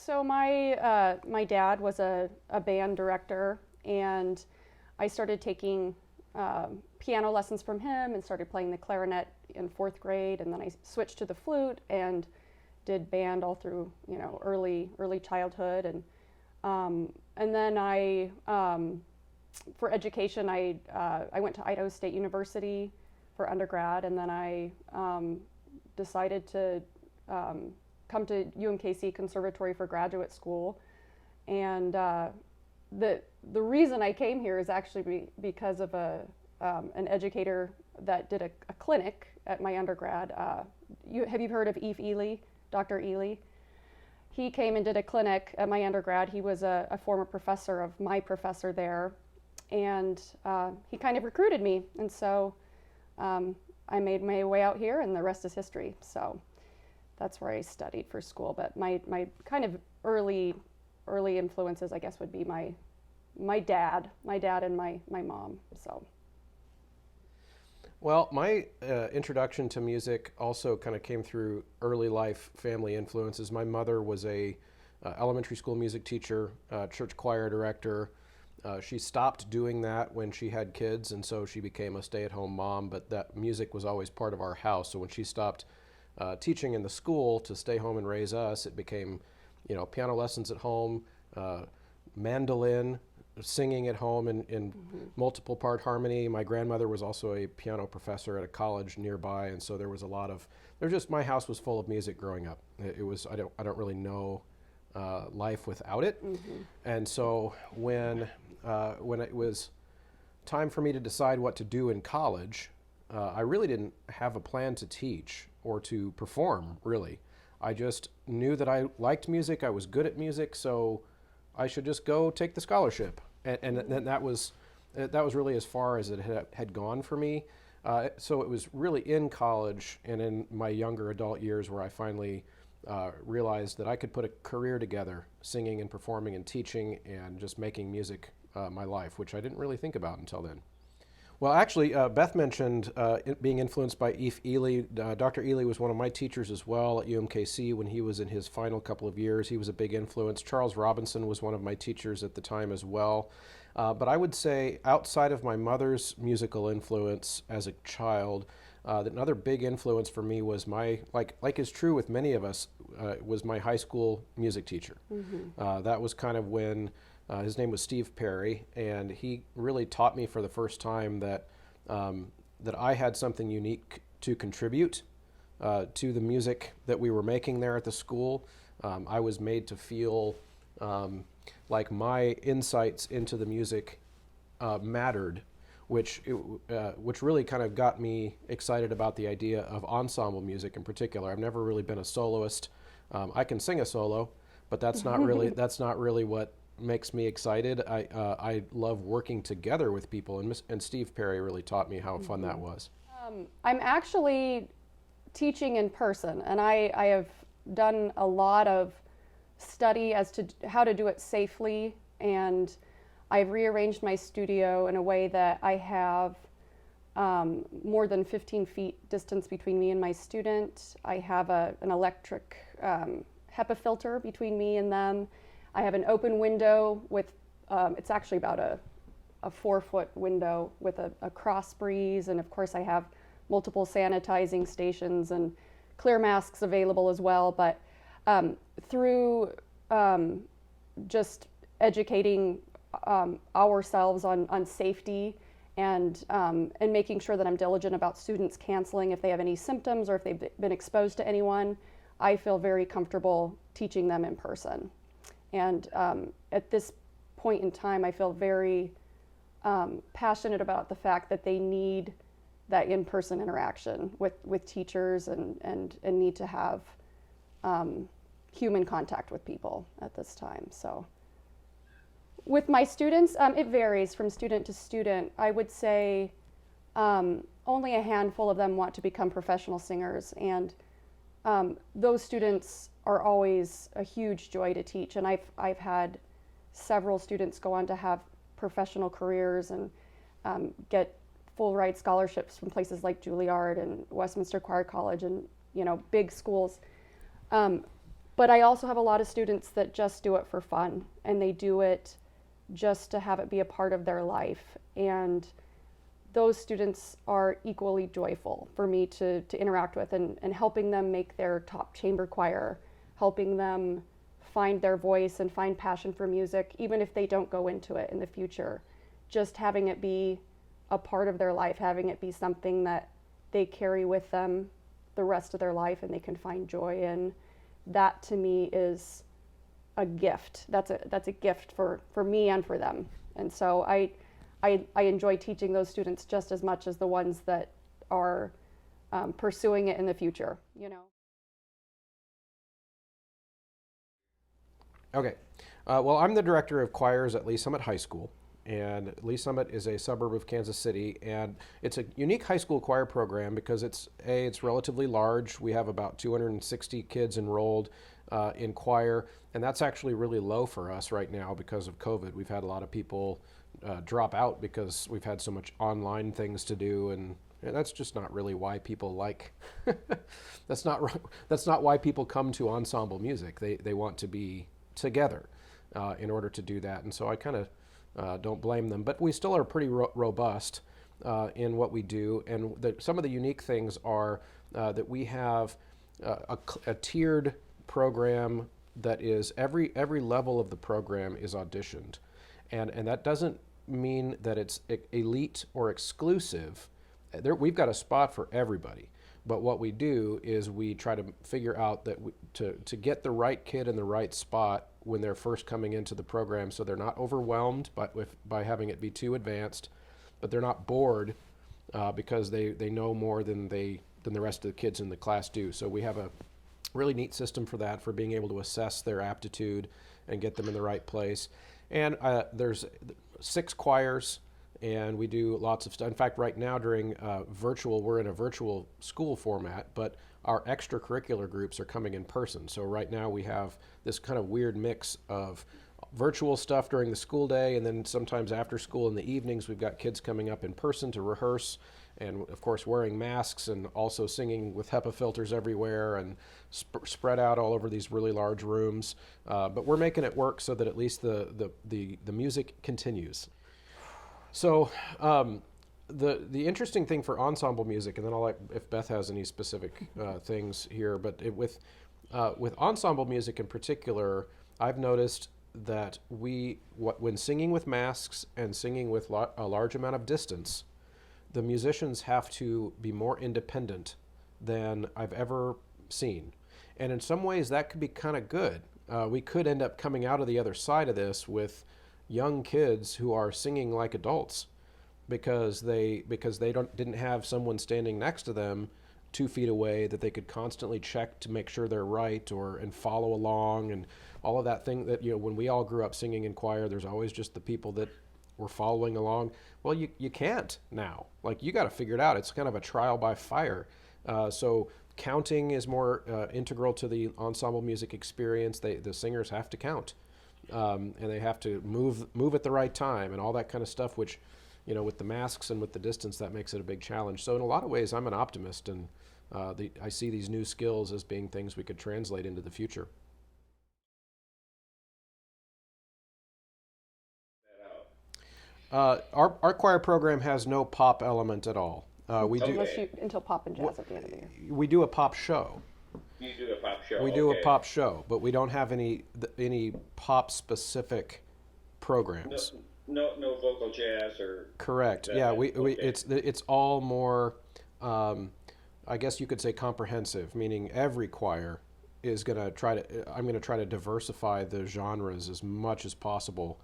So my dad was a band director, and I started taking piano lessons from him and started playing the clarinet in fourth grade, and then I switched to the flute and did band all through early childhood, and then for education I went to Idaho State University for undergrad, and then I decided to come to UMKC Conservatory for graduate school, and the reason I came here is actually because of an educator that did a clinic at my undergrad. Have you heard of Ely, Dr. Ely? He came and did a clinic at my undergrad. He was a former professor of my professor there, and he kind of recruited me, and so I made my way out here, and the rest is history. So that's where I studied for school. But my kind of early influences, I guess, would be my dad and my mom. So. Well, my introduction to music also kind of came through early life family influences. My mother was a elementary school music teacher, church choir director. She stopped doing that when she had kids, and so she became a stay-at-home mom, but that music was always part of our house. So when she stopped teaching in the school to stay home and raise us, it became, piano lessons at home, mandolin, singing at home in multiple part harmony. My grandmother was also a piano professor at a college nearby, and so there was my house was full of music growing up. It was, I don't really know life without it. And so when it was time for me to decide what to do in college, I really didn't have a plan to teach or to perform, really. I just knew that I liked music, I was good at music, so I should just go take the scholarship. And that was really as far as it had gone for me. So it was really in college and in my younger adult years where I finally realized that I could put a career together, singing and performing and teaching and just making music my life, which I didn't really think about until then. Well, actually, Beth mentioned being influenced by Ely. Dr. Ely was one of my teachers as well at UMKC when he was in his final couple of years. He was a big influence. Charles Robinson was one of my teachers at the time as well. But I would say outside of my mother's musical influence as a child, another big influence for me was like is true with many of us, was my high school music teacher. That was kind of when his name was Steve Perry, and he really taught me for the first time that I had something unique to contribute to the music that we were making there at the school. I was made to feel like my insights into the music mattered, which really kind of got me excited about the idea of ensemble music in particular. I've never really been a soloist. I can sing a solo, but that's not really what makes me excited. I love working together with people, and Steve Perry really taught me how fun that was. I'm actually teaching in person, and I have done a lot of study as to how to do it safely, and I've rearranged my studio in a way that I have more than 15 feet distance between me and my student. I have an electric HEPA filter between me and them. I have an open window with, it's actually about a 4-foot window with a cross breeze, and of course I have multiple sanitizing stations and clear masks available as well. But through just educating ourselves on safety and making sure that I'm diligent about students canceling if they have any symptoms or if they've been exposed to anyone, I feel very comfortable teaching them in person. And at this point in time, I feel very passionate about the fact that they need that in-person interaction with teachers and need to have human contact with people at this time. So with my students, it varies from student to student. I would say only a handful of them want to become professional singers, and those students are always a huge joy to teach, and I've had several students go on to have professional careers and get full ride scholarships from places like Juilliard and Westminster Choir College and big schools. But I also have a lot of students that just do it for fun, and they do it just to have it be a part of their life. And those students are equally joyful for me to interact with, and helping them make their top chamber choir, helping them find their voice and find passion for music, even if they don't go into it in the future. Just having it be a part of their life, having it be something that they carry with them the rest of their life and they can find joy in. That to me is a gift. That's a gift for me and for them. And so I enjoy teaching those students just as much as the ones that are pursuing it in the future, you know. Okay. Well, I'm the director of choirs at Lee Summit High School, and Lee Summit is a suburb of Kansas City, and it's a unique high school choir program because it's relatively large. We have about 260 kids enrolled in choir, and that's actually really low for us right now because of COVID. We've had a lot of people drop out because we've had so much online things to do, and that's just not really why people like that's not why people come to ensemble music. They want to be together in order to do that, and so I kind of don't blame them. But we still are pretty robust in what we do, and some of the unique things are that we have a tiered program that is every level of the program is auditioned, and that doesn't mean that it's elite or exclusive. We've got a spot for everybody. But what we do is we try to figure out that to get the right kid in the right spot when they're first coming into the program, so they're not overwhelmed by having it be too advanced, but they're not bored because they know more than the rest of the kids in the class do. So we have a really neat system for that, for being able to assess their aptitude and get them in the right place. And there's 6 choirs. And we do lots of stuff. In fact, right now during we're in a virtual school format, but our extracurricular groups are coming in person. So right now we have this kind of weird mix of virtual stuff during the school day, and then sometimes after school in the evenings, we've got kids coming up in person to rehearse, and of course wearing masks and also singing with HEPA filters everywhere and spread out all over these really large rooms. But we're making it work so that at least the music continues. So the interesting thing for ensemble music, and then I'll let if Beth has any specific things here, but with ensemble music in particular, I've noticed that when singing with masks and singing with a large amount of distance, the musicians have to be more independent than I've ever seen. And in some ways that could be kind of good. We could end up coming out of the other side of this with young kids who are singing like adults because they didn't have someone standing next to them 2 feet away that they could constantly check to make sure they're right and follow along, and all of that thing that, when we all grew up singing in choir, there's always just the people that were following along. Well, you can't now. Like, you got to figure it out. It's kind of a trial by fire. So counting is more integral to the ensemble music experience. The singers have to count. And they have to move at the right time and all that kind of stuff, which, with the masks and with the distance, that makes it a big challenge. So in a lot of ways, I'm an optimist, and I see these new skills as being things we could translate into the future. Our choir program has no pop element at all. We do Until pop and jazz at the end of the year. we do a pop show. You do a pop show. We do a pop show, but we don't have any pop specific programs. No vocal jazz or. Correct. Yeah, it's all more, I guess you could say, comprehensive. Meaning every choir is going to I'm going to try to diversify the genres as much as possible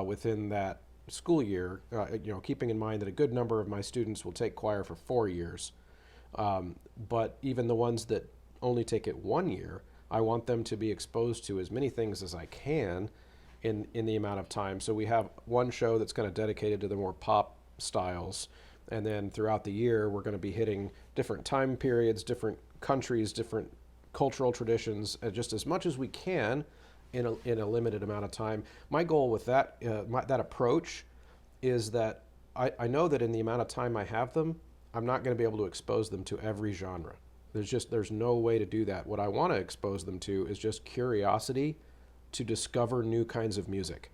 within that school year. Keeping in mind that a good number of my students will take choir for 4 years, but even the ones that only take it 1 year, I want them to be exposed to as many things as I can in the amount of time. So we have one show that's kind of dedicated to the more pop styles, and then throughout the year we're going to be hitting different time periods, different countries, different cultural traditions, just as much as we can in a limited amount of time. My goal with that approach is that I know that in the amount of time I have them, I'm not going to be able to expose them to every genre. There's no way to do that. What I want to expose them to is just curiosity to discover new kinds of music.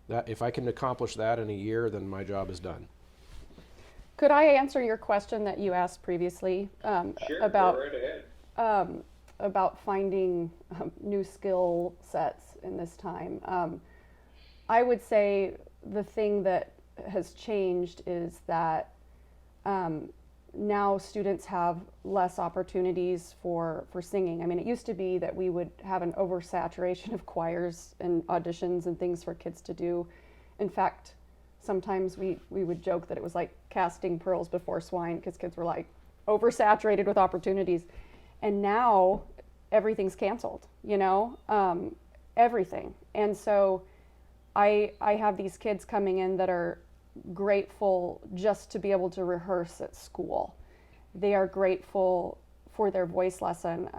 That if I can accomplish that in a year, then my job is done. Could I answer your question that you asked previously Sure, about go right ahead. about finding new skill sets in this time? I would say the thing that has changed is that now students have less opportunities for singing. I mean, it used to be that we would have an oversaturation of choirs and auditions and things for kids to do. In fact, sometimes we would joke that it was like casting pearls before swine because kids were like oversaturated with opportunities. And now everything's canceled, everything. And so I have these kids coming in that are grateful just to be able to rehearse at school. They are grateful for their voice lesson.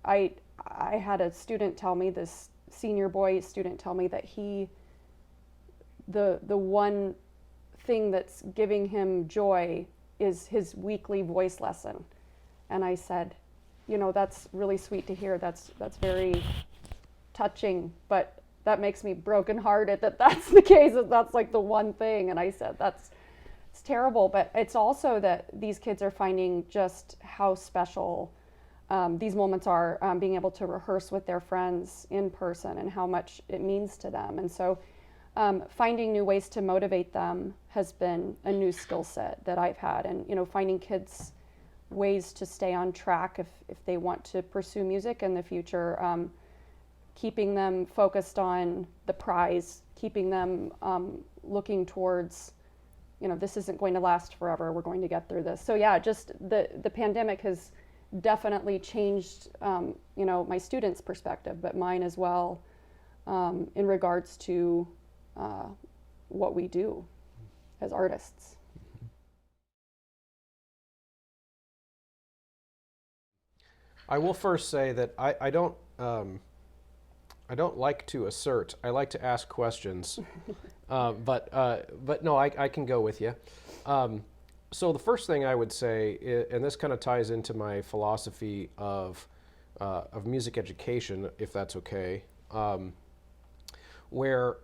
I had a student tell me, this senior boy student tell me that the one thing that's giving him joy is his weekly voice lesson. And I said, that's really sweet to hear. That's very touching, but that makes me brokenhearted that that's the case, that that's like the one thing. And I said, it's terrible, but it's also that these kids are finding just how special these moments are, being able to rehearse with their friends in person and how much it means to them. And so finding new ways to motivate them has been a new skill set that I've had. And, finding kids ways to stay on track if they want to pursue music in the future, keeping them focused on the prize, keeping them looking towards, this isn't going to last forever, we're going to get through this. So yeah, just the pandemic has definitely changed, my students' perspective, but mine as well, in regards to what we do as artists. I will first say that I don't like to assert. I like to ask questions, but no, I can go with you. So the first thing I would say, and this kind of ties into my philosophy of music education, if that's okay, where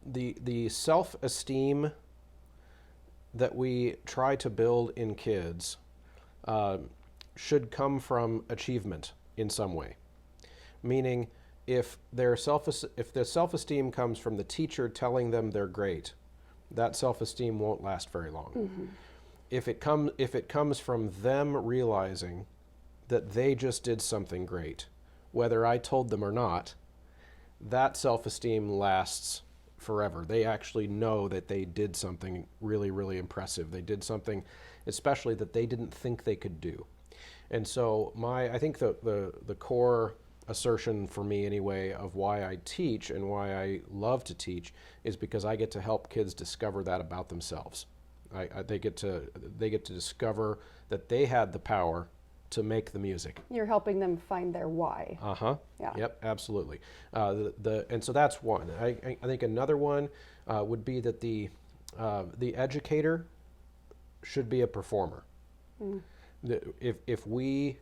the self-esteem that we try to build in kids should come from achievement in some way. Meaning, if the self-esteem comes from the teacher telling them they're great, that self-esteem won't last very long. Mm-hmm. If it comes from them realizing that they just did something great, whether I told them or not, that self-esteem lasts forever. They actually know that they did something really, really impressive. They did something especially that they didn't think they could do. And so I think the core assertion for me anyway of why I teach and why I love to teach is because I get to help kids discover that about themselves. They get to discover that they had the power to make the music. You're helping them find their why. Uh-huh. Yeah. Yep, absolutely. And so that's one. I think another one would be that the educator should be a performer. Mm. If we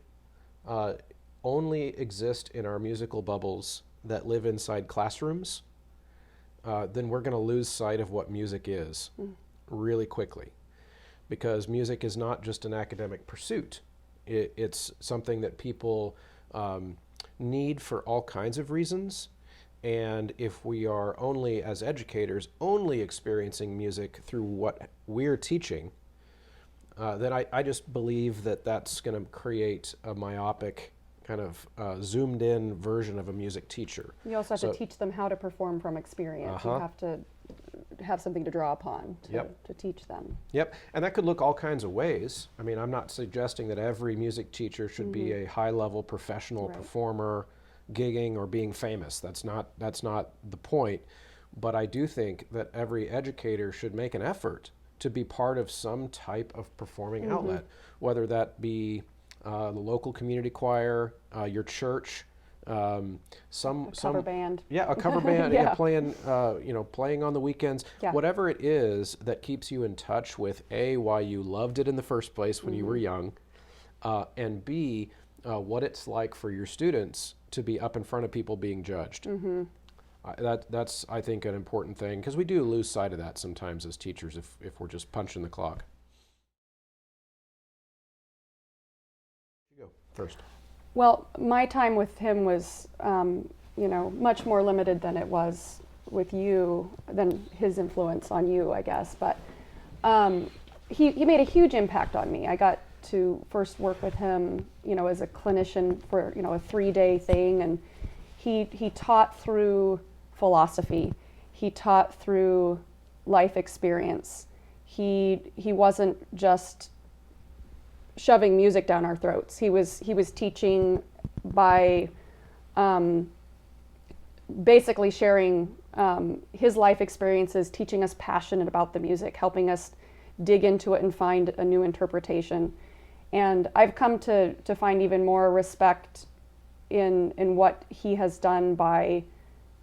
only exist in our musical bubbles that live inside classrooms, then we're going to lose sight of what music is really quickly. Because music is not just an academic pursuit. It's something that people need for all kinds of reasons. And if we are only, as educators, only experiencing music through what we're teaching, then I just believe that that's going to create a myopic, kind of zoomed in version of a music teacher. You also have to teach them how to perform from experience. Uh-huh. You have to have something to draw upon to teach them. Yep, and that could look all kinds of ways. I mean, I'm not suggesting that every music teacher should be a high-level professional performer, gigging or being famous. That's not the point. But I do think that every educator should make an effort to be part of some type of performing outlet, whether that be the local community choir, your church, some cover band. Yeah, a cover band, playing on the weekends, whatever it is that keeps you in touch with why you loved it in the first place when you were young, and B, what it's like for your students to be up in front of people being judged. That's, I think, an important thing, because we do lose sight of that sometimes as teachers if we're just punching the clock. You go first. Well, my time with him was, much more limited than it was with you, than his influence on you, I guess. But he made a huge impact on me. I got to first work with him, as a clinician for, a 3-day thing, and he taught through philosophy. He taught through life experience. He wasn't just shoving music down our throats. He was teaching by basically sharing his life experiences, teaching us passionate about the music, helping us dig into it and find a new interpretation. And I've come to find even more respect in what he has done by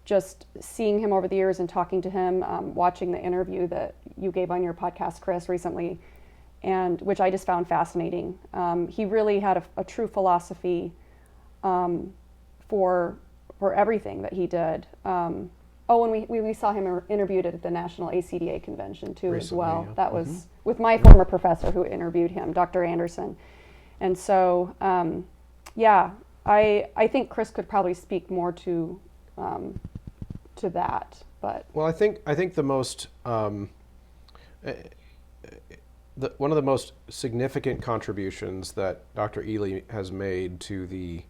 just seeing him over the years and talking to him, watching the interview that you gave on your podcast, Chris, recently, and which I just found fascinating. He really had a true philosophy for everything that he did. And we saw him interviewed at the National ACDA convention too, recently, as well. Yeah. That was with my former professor who interviewed him, Dr. Anderson. And so, I think Chris could probably speak more to that. But well, I think the most one of the most significant contributions that Dr. Ely has made to the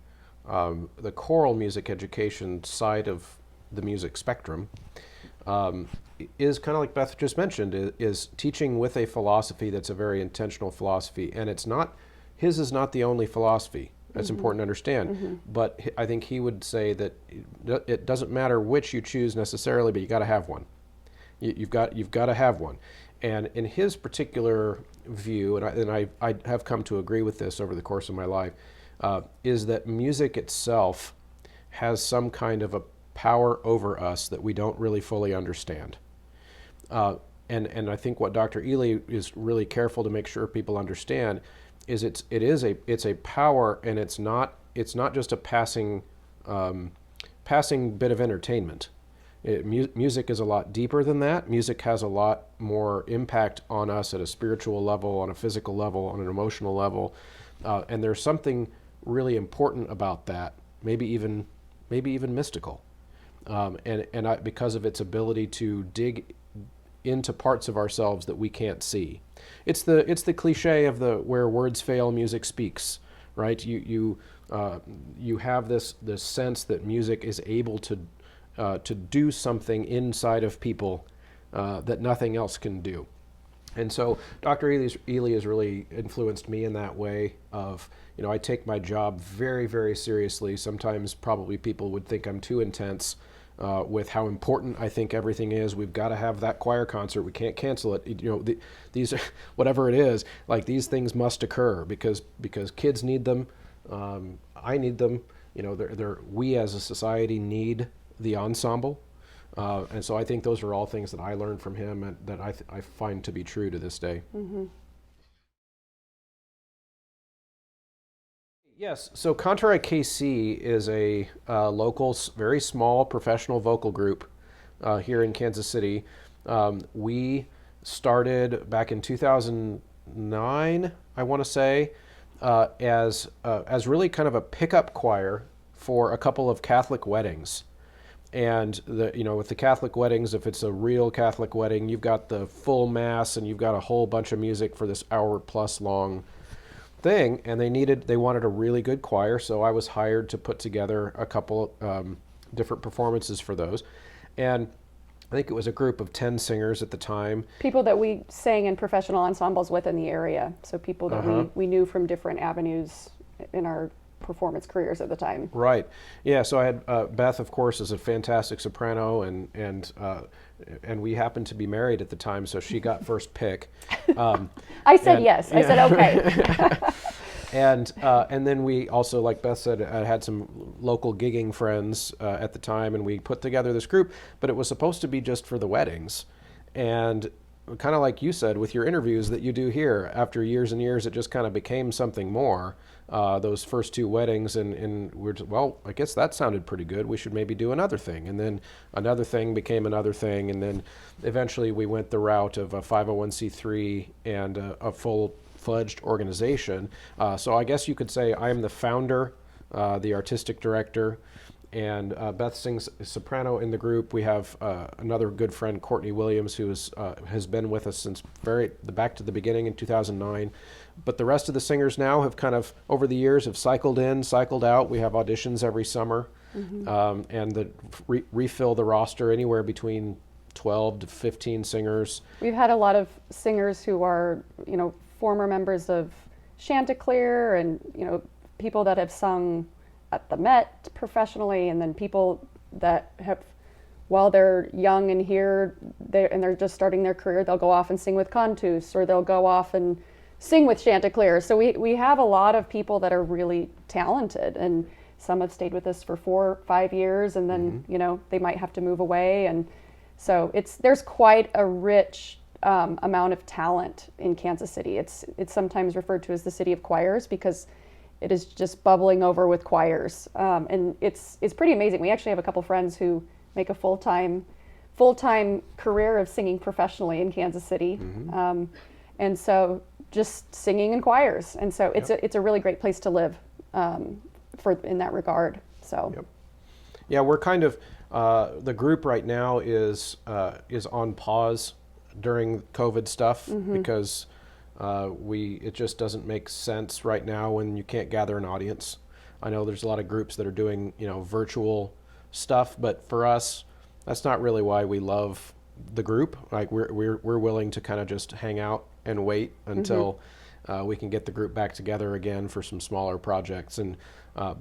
choral music education side of the music spectrum is kind of like Beth just mentioned, is teaching with a philosophy that's a very intentional philosophy, and his is not the only philosophy. That's important to understand. But I think he would say that it doesn't matter which you choose necessarily, but you got to have one. You've got to have one. And in his particular view, and I have come to agree with this over the course of my life, is that music itself has some kind of a power over us that we don't really fully understand. And I think what Dr. Ely is really careful to make sure people understand is it's a power, and it's not just a passing bit of entertainment. Music is a lot deeper than that. Music has a lot more impact on us at a spiritual level, on a physical level, on an emotional level, and there's something really important about that. Maybe even mystical, because of its ability to dig into parts of ourselves that we can't see. It's the cliche of where words fail, music speaks, right? You have this sense that music is able to do something inside of people that nothing else can do. And so Dr. Ely has really influenced me in that way of, I take my job very, very seriously. Sometimes probably people would think I'm too intense with how important I think everything is. We've got to have that choir concert. We can't cancel it. These are, whatever it is, like these things must occur because kids need them. I need them. We as a society need the ensemble. And so I think those are all things that I learned from him and that I find to be true to this day. Yes, so Contrary KC is a local, very small professional vocal group here in Kansas City. We started back in 2009, I want to say, as really kind of a pickup choir for a couple of Catholic weddings. And with the Catholic weddings, if it's a real Catholic wedding, you've got the full mass and you've got a whole bunch of music for this hour-plus long thing, and they wanted a really good choir, so I was hired to put together a couple different performances for those. And I think it was a group of 10 singers at the time. People that we sang in professional ensembles with in the area, so people that we knew from different avenues in our performance careers at the time. Right. Yeah, so I had Beth, of course, is a fantastic soprano, and we happened to be married at the time, so she got first pick. I said yes. I said okay. And then we also, like Beth said, had some local gigging friends at the time, and we put together this group, but it was supposed to be just for the weddings. And kind of like you said with your interviews that you do here, after years and years, it just kind of became something more. Those first two weddings, and we're just, well, I guess that sounded pretty good. We should maybe do another thing. And then another thing became another thing. And then eventually we went the route of a 501c3 and a full-fledged organization. So I guess you could say I'm the founder, the artistic director, and Beth sings soprano in the group. We have another good friend, Courtney Williams, who has been with us since back to the beginning in 2009. But the rest of the singers now have kind of, over the years, have cycled in, cycled out. We have auditions every summer, and refill the roster anywhere between 12 to 15 singers. We've had a lot of singers who are, former members of Chanticleer, and, people that have sung at the Met professionally, and then people that have, while they're young and here, they're just starting their career, they'll go off and sing with Cantus, or they'll go off and sing with Chanticleer. So we have a lot of people that are really talented, and some have stayed with us for 4 or 5 years, and then they might have to move away, and so there's quite a rich amount of talent in Kansas City. It's sometimes referred to as the city of choirs because it is just bubbling over with choirs, and it's pretty amazing. We actually have a couple friends who make a full-time career of singing professionally in Kansas City, and so just singing in choirs, and so it's a really great place to live in that regard. So, yeah, we're kind of the group right now is on pause during COVID stuff because it just doesn't make sense right now when you can't gather an audience. I know there's a lot of groups that are doing virtual stuff, but for us, that's not really why we love the group. Like we're willing to kind of just hang out and wait until we can get the group back together again for some smaller projects. And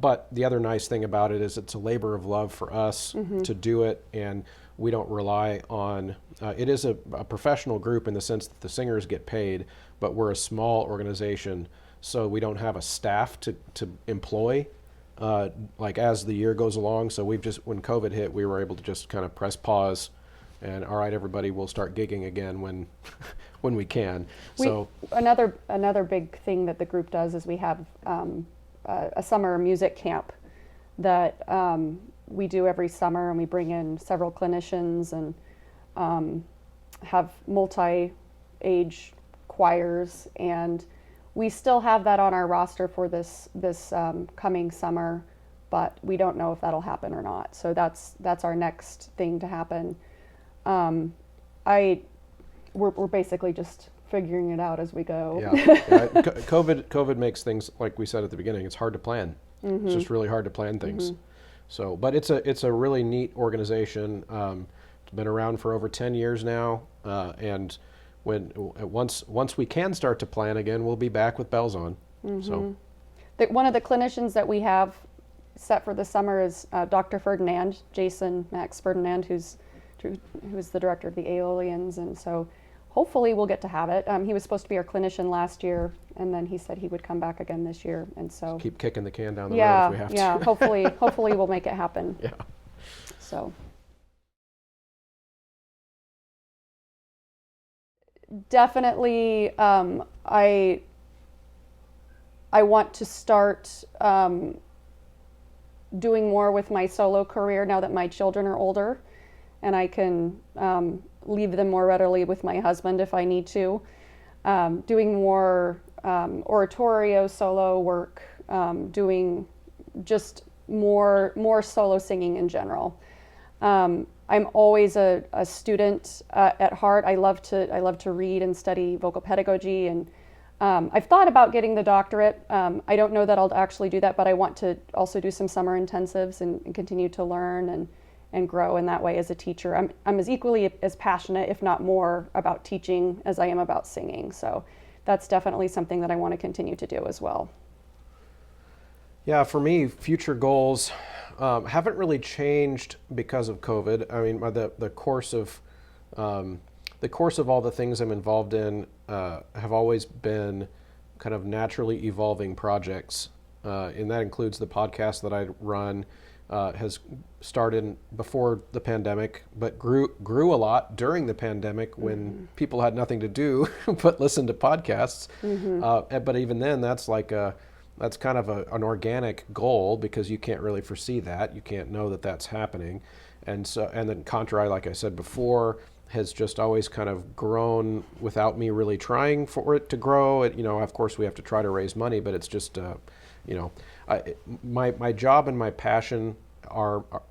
but the other nice thing about it is it's a labor of love for us to do it, and we don't rely on. It is a professional group in the sense that the singers get paid, but we're a small organization, so we don't have a staff to employ. Like as the year goes along, so when COVID hit, we were able to just kind of press pause, and all right, everybody, we'll start gigging again when when we can. Another big thing that the group does is we have a summer music camp that we do every summer, and we bring in several clinicians and have multi-age choirs, and we still have that on our roster for this coming summer, but we don't know if that'll happen or not. So that's our next thing to happen. We're basically just figuring it out as we go. Yeah. COVID makes things, like we said at the beginning, it's hard to plan. It's just really hard to plan things. So, but it's a really neat organization. It's been around for over 10 years now, and once we can start to plan again, we'll be back with bells on. So, one of the clinicians that we have set for the summer is Dr. Ferdinand, Jason Max Ferdinand, who's the director of the Aeolians, and so hopefully we'll get to have it. He was supposed to be our clinician last year, and then he said he would come back again this year, and so just keep kicking the can down the road if we have to. Yeah, hopefully we'll make it happen. Yeah. So definitely, I want to start doing more with my solo career now that my children are older, and I can leave them more readily with my husband if I need to. Doing more oratorio solo work, doing just more solo singing in general. I'm always a student at heart. I love to read and study vocal pedagogy, and I've thought about getting the doctorate. I don't know that I'll actually do that, but I want to also do some summer intensives and continue to learn and grow in that way as a teacher. I'm as equally as passionate, if not more, about teaching as I am about singing. So that's definitely something that I want to continue to do as well. Yeah, for me, future goals haven't really changed because of COVID. I mean, the course of all the things I'm involved in have always been kind of naturally evolving projects, and that includes the podcast that I run, has started before the pandemic, but grew a lot during the pandemic when people had nothing to do but listen to podcasts. But even then, that's kind of an organic goal, because you can't really foresee that. You can't know that that's happening. And then Contra, like I said before, has just always kind of grown without me really trying for it to grow. Of course we have to try to raise money, but it's just, my job and my passion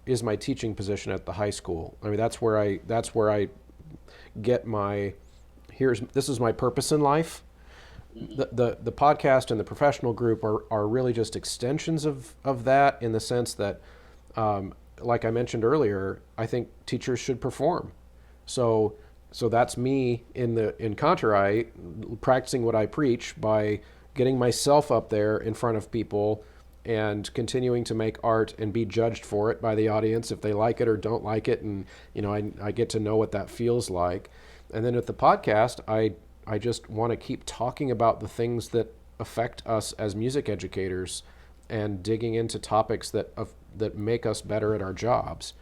is my teaching position at the high school. I mean, that's where I get this is my purpose in life. The podcast and the professional group are really just extensions of that, in the sense that, like I mentioned earlier, I think teachers should perform. So that's me in Contra, practicing what I preach by getting myself up there in front of people and continuing to make art and be judged for it by the audience if they like it or don't like it. And, I get to know what that feels like. And then at the podcast, I just want to keep talking about the things that affect us as music educators and digging into topics that make us better at our jobs.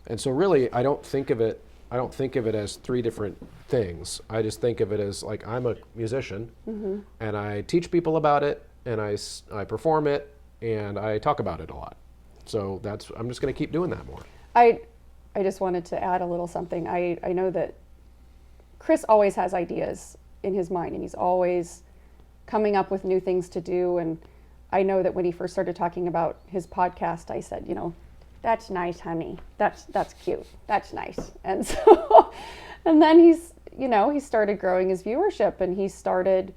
And so really, I don't think of it as three different things. I just think of it as like, I'm a musician, and I teach people about it, and I perform it, and I talk about it a lot. So I'm just going to keep doing that more. I just wanted to add a little something. I know that Chris always has ideas in his mind, and he's always coming up with new things to do. And I know that when he first started talking about his podcast, I said, that's nice, honey. That's cute. That's nice. And so, and then he started growing his viewership, and he started,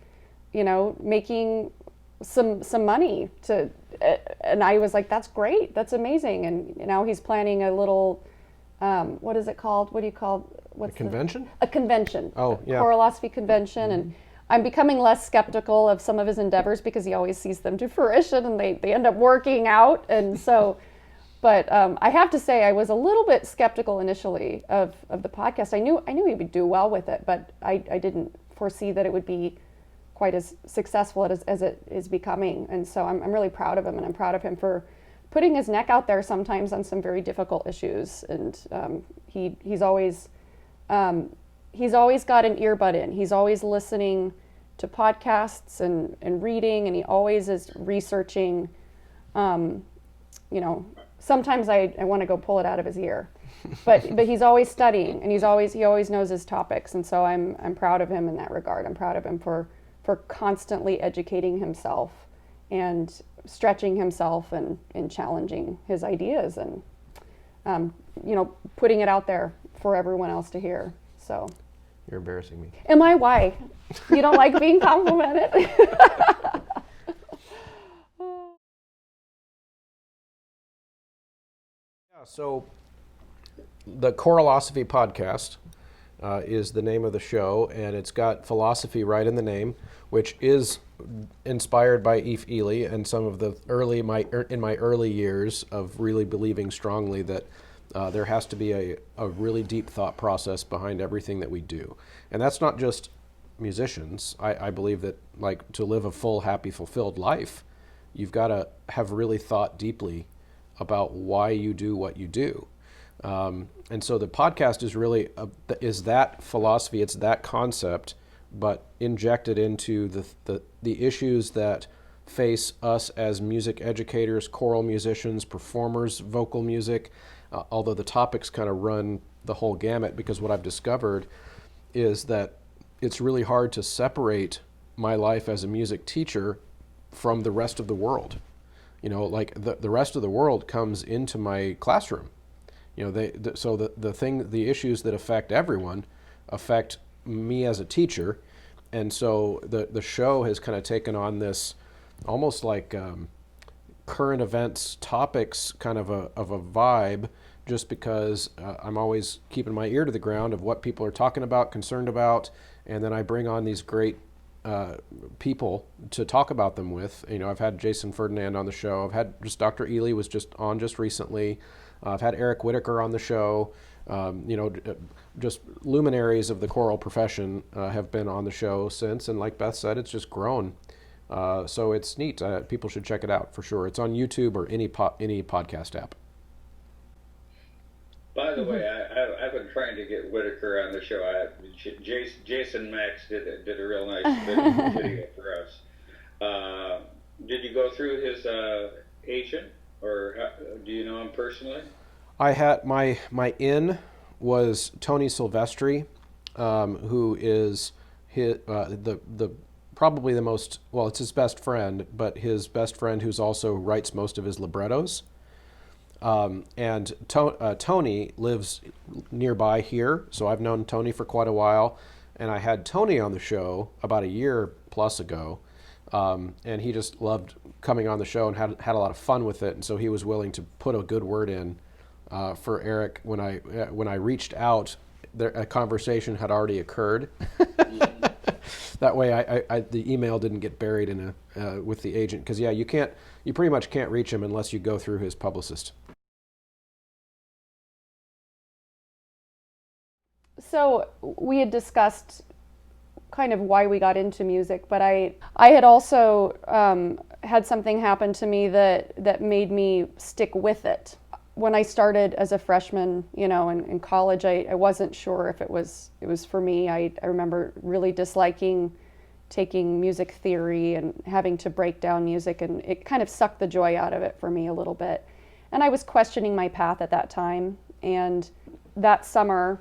making some money and I was like, that's great. That's amazing. And now he's planning a little, what is it called? What do you call, what's a convention? A convention. Oh, yeah. Choralosophy convention. And I'm becoming less skeptical of some of his endeavors, because he always sees them to fruition, and they end up working out. And so, but I have to say, I was a little bit skeptical initially of the podcast. I knew he would do well with it, but I didn't foresee that it would be quite as successful as it is becoming. And so I'm really proud of him, and I'm proud of him for putting his neck out there sometimes on some very difficult issues. And he's always got an earbud in. He's always listening to podcasts and reading, and he always is researching. Sometimes I want to go pull it out of his ear, but he's always studying, and he always knows his topics. And so I'm proud of him in that regard. I'm proud of him for constantly educating himself and stretching himself and challenging his ideas, and putting it out there for everyone else to hear. So you're embarrassing me. Am I? Why? You don't like being complimented? So the Choralosophy podcast is the name of the show, and it's got philosophy right in the name, which is inspired by Eve Ely and some of the in my early years of really believing strongly that there has to be a really deep thought process behind everything that we do. And that's not just musicians. I believe that, like, to live a full, happy, fulfilled life, you've got to have really thought deeply about why you do what you do. And so the podcast is really is that philosophy, it's that concept, but injected into the issues that face us as music educators, choral musicians, performers, vocal music, although the topics kind of run the whole gamut, because what I've discovered is that it's really hard to separate my life as a music teacher from the rest of the world. Like the rest of the world comes into my classroom. So the issues that affect everyone affect me as a teacher. And so the show has kind of taken on this almost like current events topics kind of a vibe, just because I'm always keeping my ear to the ground of what people are talking about, concerned about, and then I bring on these great people to talk about them with. I've had Jason Ferdinand on the show. I've had Dr. Ely was just recently. I've had Eric Whitaker on the show. Just luminaries of the choral profession have been on the show since, and like Beth said, it's just grown. So it's neat. People should check it out for sure. It's on YouTube or any podcast app. By the way, I've been trying to get Whitaker on the show. Jason Max did a real nice video for us. Did you go through his agent, or do you know him personally? I had my in was Tony Silvestri, who is the probably the most, well, it's his best friend, but his best friend who's also writes most of his librettos. And Tony lives nearby here, so I've known Tony for quite a while. And I had Tony on the show about a year plus ago, and he just loved coming on the show and had a lot of fun with it. And so he was willing to put a good word in for Eric. When I reached out, a conversation had already occurred. That way, the email didn't get buried in with the agent, because you pretty much can't reach him unless you go through his publicist. So we had discussed kind of why we got into music, but I had also had something happen to me that made me stick with it. When I started as a freshman, in college, I wasn't sure if it was for me. I remember really disliking taking music theory and having to break down music, and it kind of sucked the joy out of it for me a little bit. And I was questioning my path at that time. And that summer,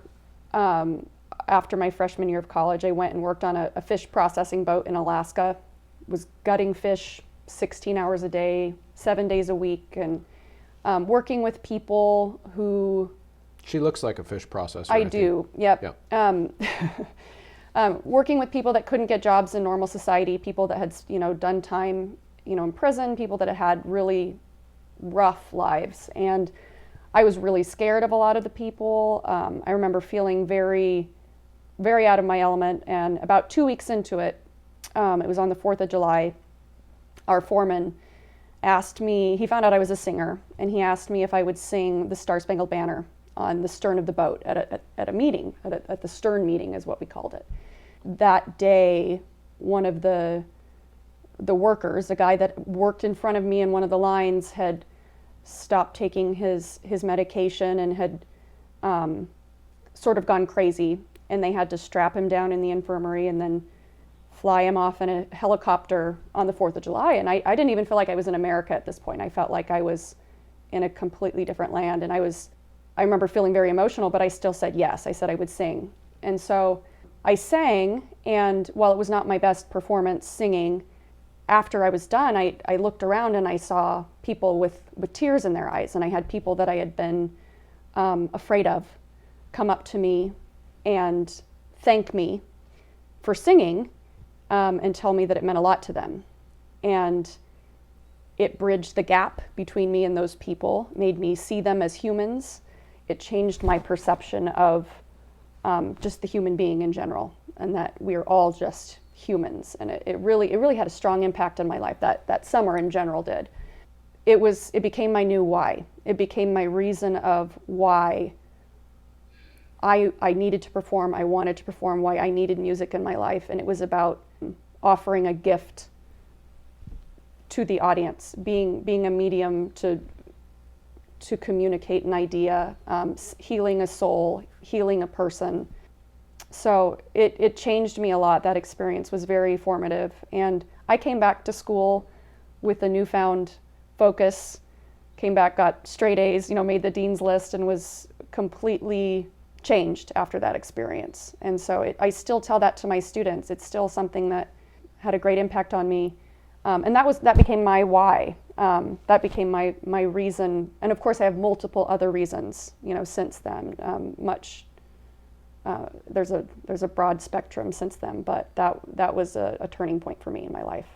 after my freshman year of college, I went and worked on a fish processing boat in Alaska. Was gutting fish 16 hours a day, 7 days a week, and working with people who... She looks like a fish processor. I do, yep. Working with people that couldn't get jobs in normal society, people that had, done time, in prison, people that had had really rough lives. And I was really scared of a lot of the people. I remember feeling very, very out of my element. And about 2 weeks into it, it was on the 4th of July, our foreman asked me, he found out I was a singer, and he asked me if I would sing the Star Spangled Banner on the stern of the boat at a meeting, at the stern meeting is what we called it. That day, one of the workers, the guy that worked in front of me in one of the lines, had stopped taking his medication and had sort of gone crazy, and they had to strap him down in the infirmary and then fly him off in a helicopter on the 4th of July. And I didn't even feel like I was in America at this point. I felt like I was in a completely different land. And I remember feeling very emotional, but I still said yes. I said I would sing. And so I sang, and while it was not my best performance singing, after I was done, I looked around and I saw people with tears in their eyes. And I had people that I had been afraid of come up to me and thank me for singing, and tell me that it meant a lot to them. And it bridged the gap between me and those people, made me see them as humans. It changed my perception of just the human being in general, and that we are all just humans. And it really had a strong impact on my life. That summer in general did. It became my new why. It became my reason of why I needed to perform, I wanted to perform, why I needed music in my life. And it was about offering a gift to the audience, being a medium to communicate an idea, healing a soul, healing a person. So it changed me a lot. That experience was very formative. And I came back to school with a newfound focus, came back, got straight A's, made the dean's list, and was completely changed after that experience. And so I still tell that to my students. It's still something that had a great impact on me. And that became my why. That became my reason. And of course I have multiple other reasons, since then. There's a broad spectrum since then, but that was a turning point for me in my life.